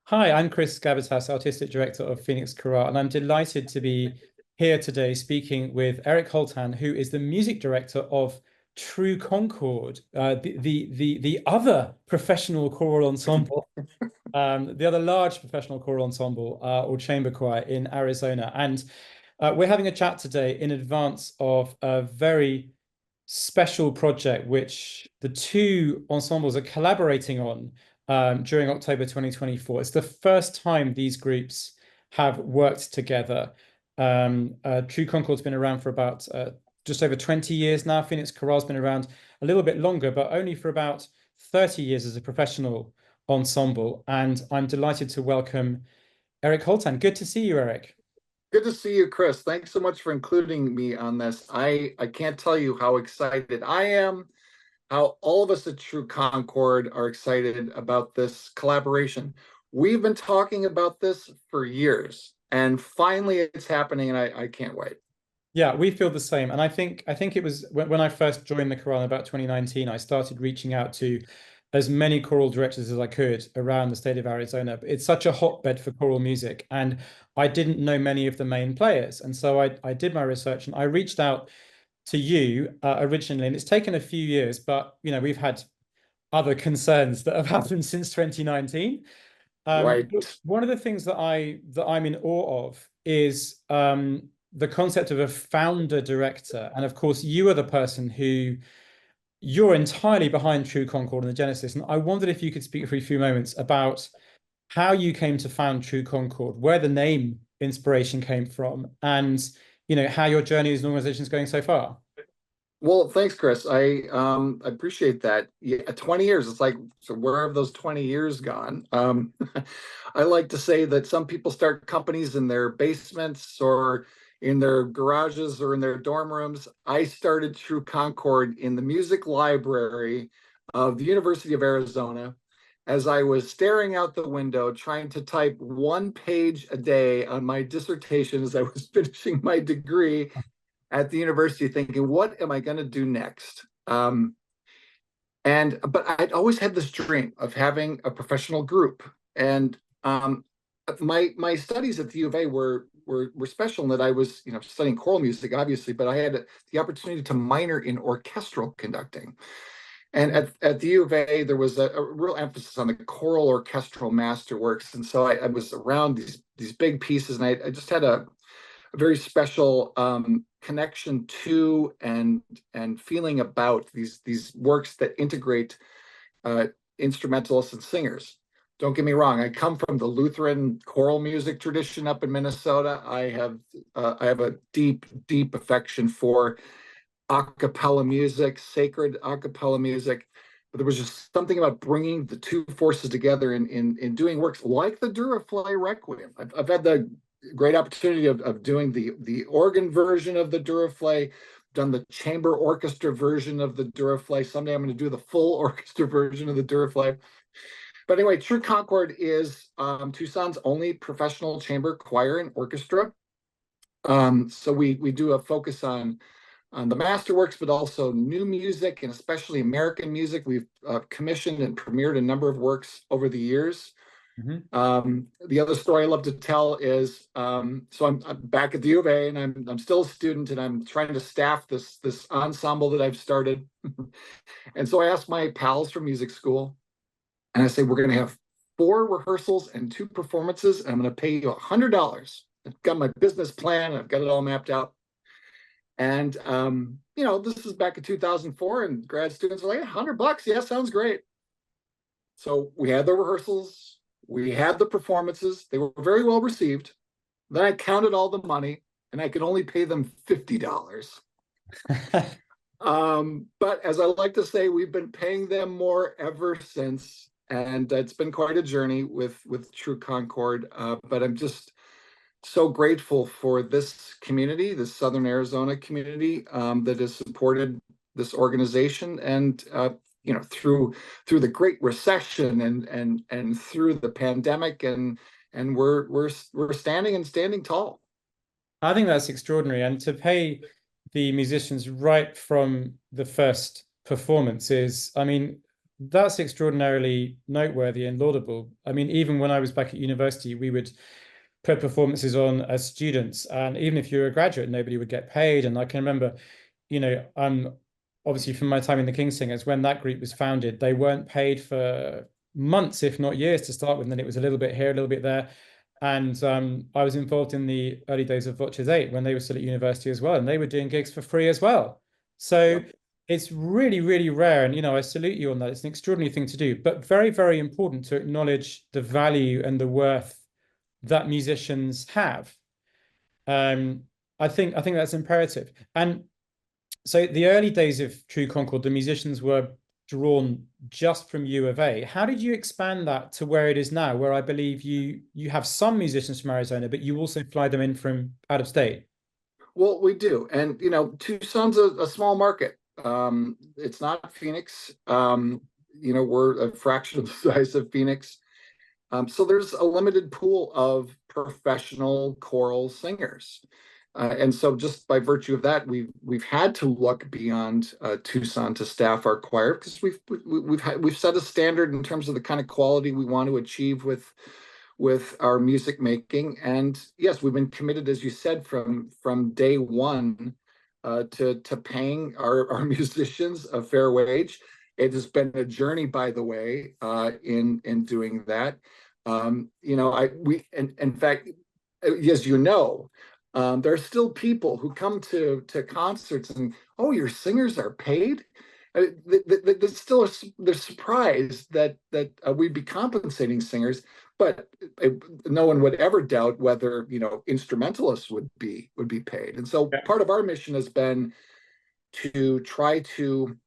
Hi, I'm Chris Gabbitas, Artistic Director of Phoenix Chorale, and I'm delighted to be here today speaking with Eric Holtan, who is the music director of True Concord, the other professional choral ensemble, the other large professional choral ensemble or chamber choir in Arizona. And we're having a chat today in advance of a very special project which the two ensembles are collaborating on during October 2024. It's the first time these groups have worked together. True Concord's been around for about just over 20 years now. Phoenix Chorale's been around a little bit longer, but only for about 30 years as a professional ensemble. And I'm delighted to welcome Eric Holtan. Good to see you, Eric. Good to see you, Chris. Thanks so much for including me on this. I can't tell you how excited I am, how all of us at True Concord are excited about this collaboration. We've been talking about this for years, and finally it's happening, and I can't wait. Yeah, we feel the same. And I think it was when I first joined the chorale in about 2019, I started reaching out to as many choral directors as I could around the state of Arizona. It's such a hotbed for choral music, and I didn't know many of the main players. And so I did my research and I reached out to you originally, and it's taken a few years, but we've had other concerns that have happened since 2019. Right. One of the things that I'm in awe of is the concept of a founder director, and of course, you are the person who you're entirely behind True Concord and the Genesis. And I wondered if you could speak for a few moments about how you came to found True Concord, where the name inspiration came from, and how your journey as an organization is going so far. Well, thanks, Chris. I appreciate that. Yeah, 20 years. It's like, so where have those 20 years gone? I like to say that some people start companies in their basements or in their garages or in their dorm rooms. I started True Concord in the music library of the University of Arizona as I was staring out the window trying to type one page a day on my dissertation as I was finishing my degree at the university, thinking, what am I going to do next? But I'd always had this dream of having a professional group. And my studies at the U of A were special in that I was studying choral music, obviously, but I had the opportunity to minor in orchestral conducting. And at the U of A, there was a real emphasis on the choral orchestral masterworks. And so I was around these big pieces, and I just had a very special connection to and feeling about these works that integrate instrumentalists and singers. Don't get me wrong, I come from the Lutheran choral music tradition up in Minnesota. I have a deep affection for a cappella music, sacred a cappella music. But there was just something about bringing the two forces together in doing works like the Duruflé Requiem. I've had the great opportunity of doing the organ version of the Duruflé, done the chamber orchestra version of the Duruflé. Someday I'm going to do the full orchestra version of the Duruflé. But anyway, True Concord is Tucson's only professional chamber choir and orchestra. So we do a focus on the Masterworks, but also new music and especially American music. We've commissioned and premiered a number of works over the years. The other story I love to tell is so I'm back at the U of A, and I'm still a student, and I'm trying to staff this ensemble that I've started. And so I asked my pals from music school, and I say, we're going to have 4 rehearsals and 2 performances, and I'm going to pay you $100. I've got my business plan, I've got it all mapped out. And this is back in 2004, and grad students are like, $100, yeah, sounds great. So we had the rehearsals, we had the performances, they were very well received. Then I counted all the money, and I could only pay them $50. But as I like to say, we've been paying them more ever since, and it's been quite a journey with True Concord. But I'm just so grateful for this community, this Southern Arizona community, that has supported this organization, and through the Great Recession and through the pandemic, and we're standing tall. I think that's extraordinary. And to pay the musicians right from the first performance is, I mean, that's extraordinarily noteworthy and laudable. I mean, even when I was back at university, we would put performances on as students, and even if you were a graduate, nobody would get paid. And I can remember, obviously from my time in the King Singers, when that group was founded, they weren't paid for months, if not years, to start with. And then it was a little bit here, a little bit there. And I was involved in the early days of Voces 8 when they were still at university as well, and they were doing gigs for free as well. So it's really, really rare. And, I salute you on that. It's an extraordinary thing to do, but very, very important to acknowledge the value and the worth that musicians have. I think that's imperative. And so the early days of True Concord, the musicians were drawn just from U of A. How did you expand that to where it is now, where I believe you have some musicians from Arizona, but you also fly them in from out of state? Well, we do. And, Tucson's a small market. It's not Phoenix. We're a fraction of the size of Phoenix. So there's a limited pool of professional choral singers. And so just by virtue of that, we've had to look beyond Tucson to staff our choir, because we've set a standard in terms of the kind of quality we want to achieve with our music making. And yes, we've been committed, as you said, from day one to paying our musicians a fair wage. It has been a journey, by the way, in doing that. In fact, as you know, there are still people who come to concerts and, oh, your singers are paid. They're surprised that we'd be compensating singers, but no one would ever doubt whether instrumentalists would be paid. And so part of our mission has been to try to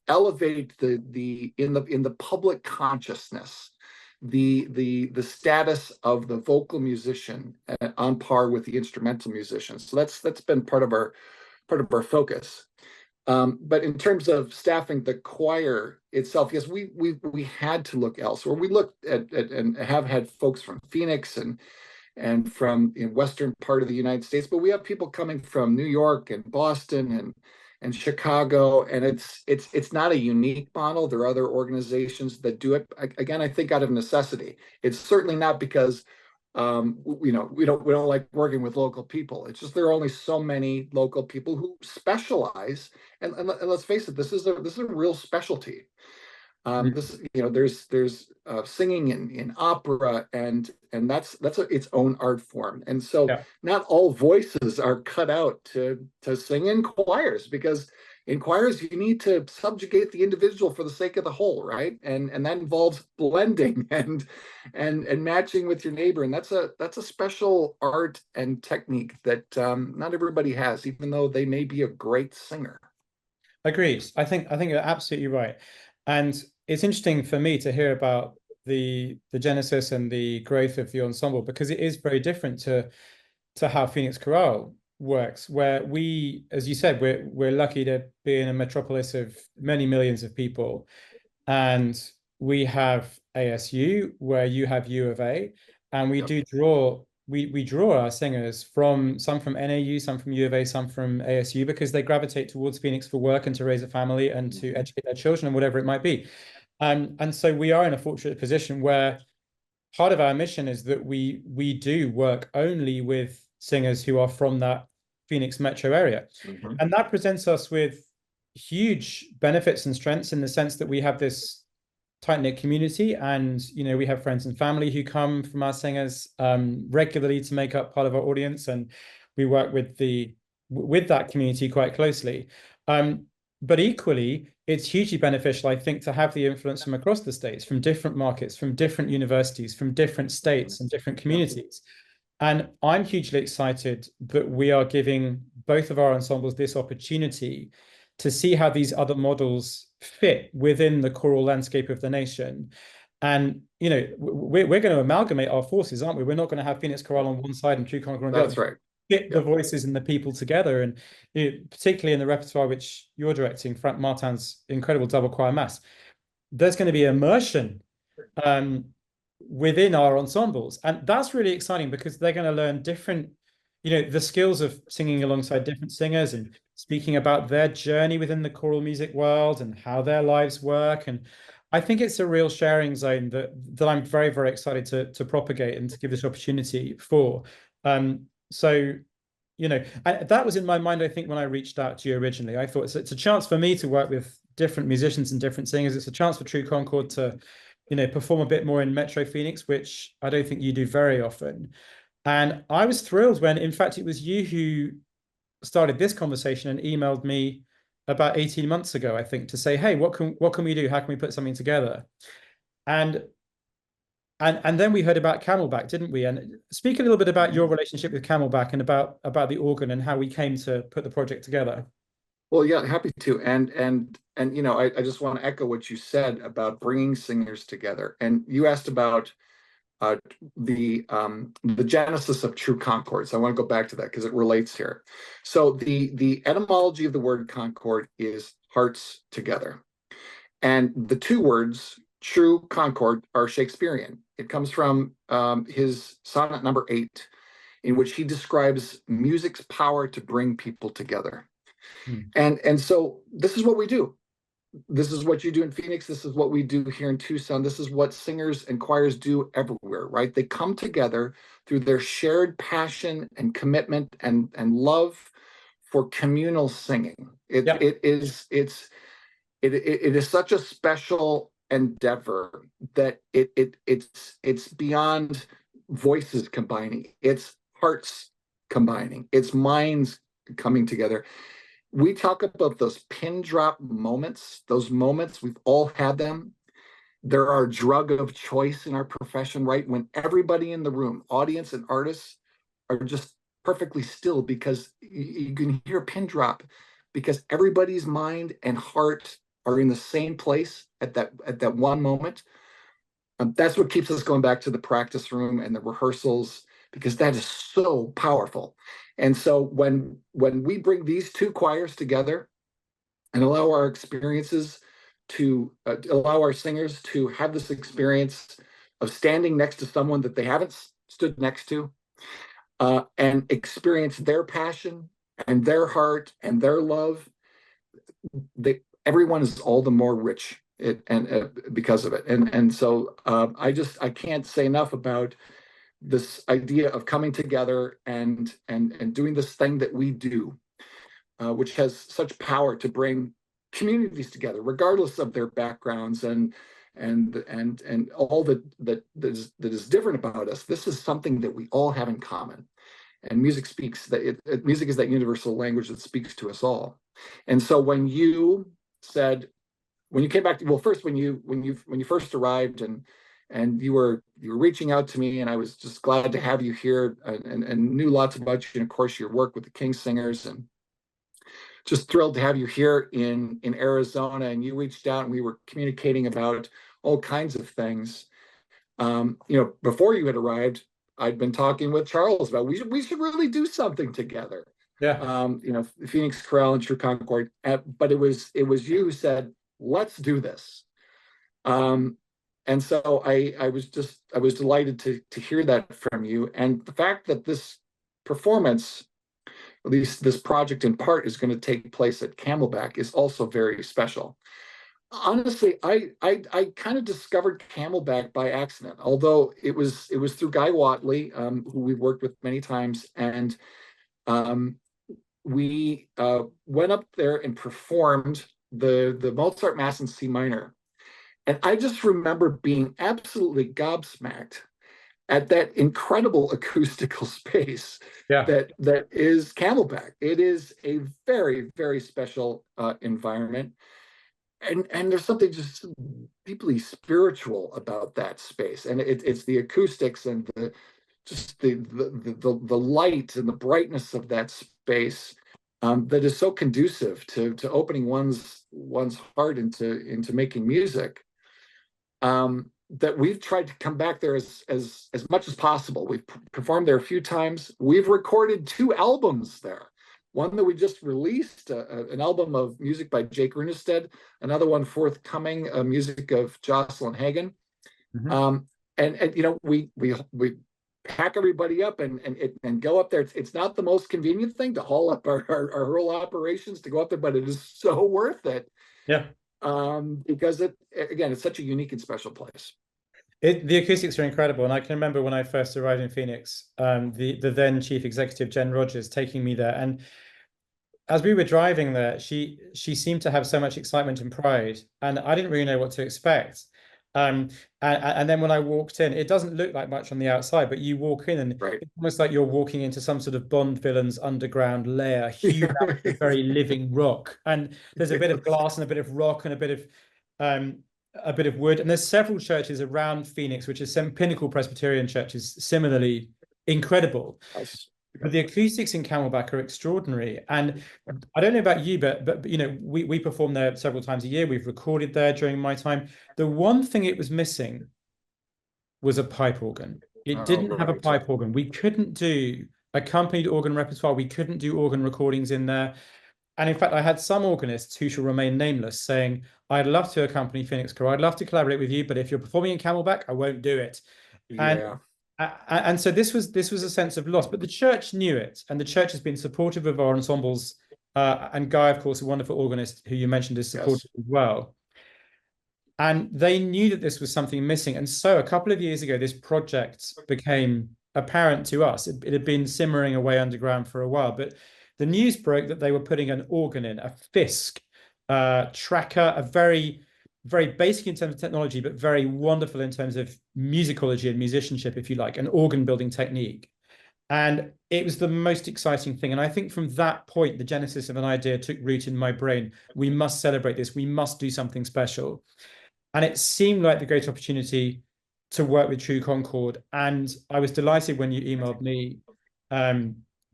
elevate in the public consciousness the status of the vocal musician on par with the instrumental musician. So that's been part of our focus. But in terms of staffing the choir itself, yes, we had to look elsewhere. We looked at and have had folks from Phoenix and from in western part of the United States, but we have people coming from New York and Boston and Chicago, and it's not a unique model. There are other organizations that do it. Again, I think out of necessity. It's certainly not because we don't like working with local people. It's just there are only so many local people who specialize, and let's face it, this is a real specialty. There's singing in opera, and that's its own art form. And so not all voices are cut out to sing in choirs, because in choirs you need to subjugate the individual for the sake of the whole, right? And that involves blending and matching with your neighbor. And that's a special art and technique that not everybody has, even though they may be a great singer. Agreed. I think you're absolutely right. And it's interesting for me to hear about the genesis and the growth of the ensemble, because it is very different to how Phoenix Chorale works, where we, as you said, we're lucky to be in a metropolis of many millions of people. And we have ASU, where you have U of A, and we do draw we draw our singers from some from NAU, some from U of A, some from ASU, because they gravitate towards Phoenix for work and to raise a family and to educate their children and whatever it might be. And so we are in a fortunate position where part of our mission is that we do work only with singers who are from that Phoenix metro area. And that presents us with huge benefits and strengths, in the sense that we have this tight-knit community, and we have friends and family who come from our singers regularly to make up part of our audience, and we work with that community quite closely. But equally, it's hugely beneficial, I think, to have the influence from across the states, from different markets, from different universities, from different states and different communities. And I'm hugely excited that we are giving both of our ensembles this opportunity to see how these other models fit within the choral landscape of the nation. And, we're going to amalgamate our forces, aren't we? We're not going to have Phoenix Chorale on one side and True Concord on the other. That's right. Get the voices and the people together. And particularly in the repertoire which you're directing, Frank Martin's incredible double choir mass, there's going to be immersion within our ensembles. And that's really exciting, because they're going to learn different the skills of singing alongside different singers and speaking about their journey within the choral music world and how their lives work. And I think it's a real sharing zone that I'm very, very excited to propagate and to give this opportunity for. So, that was in my mind, I think, when I reached out to you originally. I thought it's a chance for me to work with different musicians and different singers. It's a chance for True Concord to, perform a bit more in Metro Phoenix, which I don't think you do very often. And I was thrilled when, in fact, it was you who started this conversation and emailed me about 18 months ago, I think, to say, hey, what can we do? How can we put something together? And and then we heard about Camelback, didn't we? And speak a little bit about your relationship with Camelback and about the organ and how we came to put the project together. Well, yeah, happy to. And I just want to echo what you said about bringing singers together. And you asked about uh, the genesis of True Concord. So I want to go back to that because it relates here. So the etymology of the word concord is hearts together. And the two words, True Concord, are Shakespearean. It comes from his sonnet number 8, in which he describes music's power to bring people together. Hmm. And so this is what we do. This is what you do in Phoenix. This is what we do here in Tucson. This is what singers and choirs do everywhere, right? They come together through their shared passion and commitment and love for communal singing. It Yeah. it is it's it is such a special endeavor that it's beyond voices combining. It's hearts combining. It's minds coming together. We talk about those pin drop moments, those moments, we've all had them. They're our drug of choice in our profession, right? When everybody in the room, audience and artists, are just perfectly still because you can hear a pin drop because everybody's mind and heart are in the same place at that one moment. That's what keeps us going back to the practice room and the rehearsals, because that is so powerful. And so when we bring these two choirs together and allow our experiences to allow our singers to have this experience of standing next to someone that they haven't stood next to, and experience their passion and their heart and their love, everyone is all the more rich because of it. And so I can't say enough about this idea of coming together and doing this thing that we do, which has such power to bring communities together, regardless of their backgrounds and all that is different about us. This is something that we all have in common. And music speaks that music is that universal language that speaks to us all. And so when you came back, well, first when you first arrived and you were reaching out to me, and I was just glad to have you here, and knew lots about you, and of course your work with the King Singers, and just thrilled to have you here in Arizona. And you reached out and we were communicating about all kinds of things. Before you had arrived, I'd been talking with Charles about we should really do something together. Yeah. Phoenix Chorale and True Concord. But it was you who said, let's do this. And so I was delighted to hear that from you. And the fact that this performance, at least this project in part, is going to take place at Camelback is also very special. Honestly, I kind of discovered Camelback by accident, although it was through Guy Watley, who we've worked with many times, and we went up there and performed the Mozart Mass in C minor. And I just remember being absolutely gobsmacked at that incredible acoustical space Yeah. that is Camelback. It is a very, very special environment. And there's something just deeply spiritual about that space. And it's the acoustics and the light and the brightness of that space that is so conducive to opening one's heart into making music, that we've tried to come back there as much as possible. We've performed there a few times. We've recorded 2 albums there. One that we just released, an album of music by Jake Runestad, another one forthcoming, music of Jocelyn Hagen. Mm-hmm. And we pack everybody up and go up there. It's not the most convenient thing to haul up our whole operations to go up there, but it is so worth it. Yeah. Because it's such a unique and special place. The acoustics are incredible, and I can remember when I first arrived in Phoenix, the then chief executive Jen Rogers taking me there, and as we were driving there, she seemed to have so much excitement and pride, and I didn't really know what to expect. And then when I walked in, it doesn't look like much on the outside, but you walk in and Right. it's almost like you're walking into some sort of Bond villain's underground lair, huge, very living rock. And there's a bit of glass and a bit of rock and a bit of wood. And there's several churches around Phoenix, which are some pinnacle Presbyterian churches, similarly incredible. Yes. But the acoustics in Camelback are extraordinary. And I don't know about you, but you know, we perform there several times a year. We've recorded there during my time. The one thing it was missing was a pipe organ. It didn't have a pipe organ. We couldn't do accompanied organ repertoire. We couldn't do organ recordings in there. And in fact, I had some organists who shall remain nameless saying, I'd love to accompany Phoenix Chorale. I'd love to collaborate with you, but if you're performing in Camelback, I won't do it. Yeah. And so this was a sense of loss, but the church knew it, and the church has been supportive of our ensembles. And Guy, of course, a wonderful organist who you mentioned, is supportive as well. And they knew that this was something missing. And so a couple of years ago, this project became apparent to us. It had been simmering away underground for a while, but the news broke that they were putting an organ in, a Fisk tracker, a very basic in terms of technology, but very wonderful in terms of musicology and musicianship, if you like, an organ building technique. And it was the most exciting thing. And I think from that point, the genesis of an idea took root in my brain. We must celebrate this. We must do something special. And it seemed like the great opportunity to work with True Concord. And I was delighted when you emailed me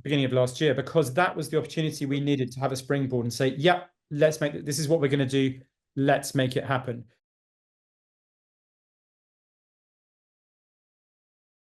beginning of last year, because that was the opportunity we needed to have a springboard and say, yeah, let's make it. This is what we're going to do. Let's make it happen.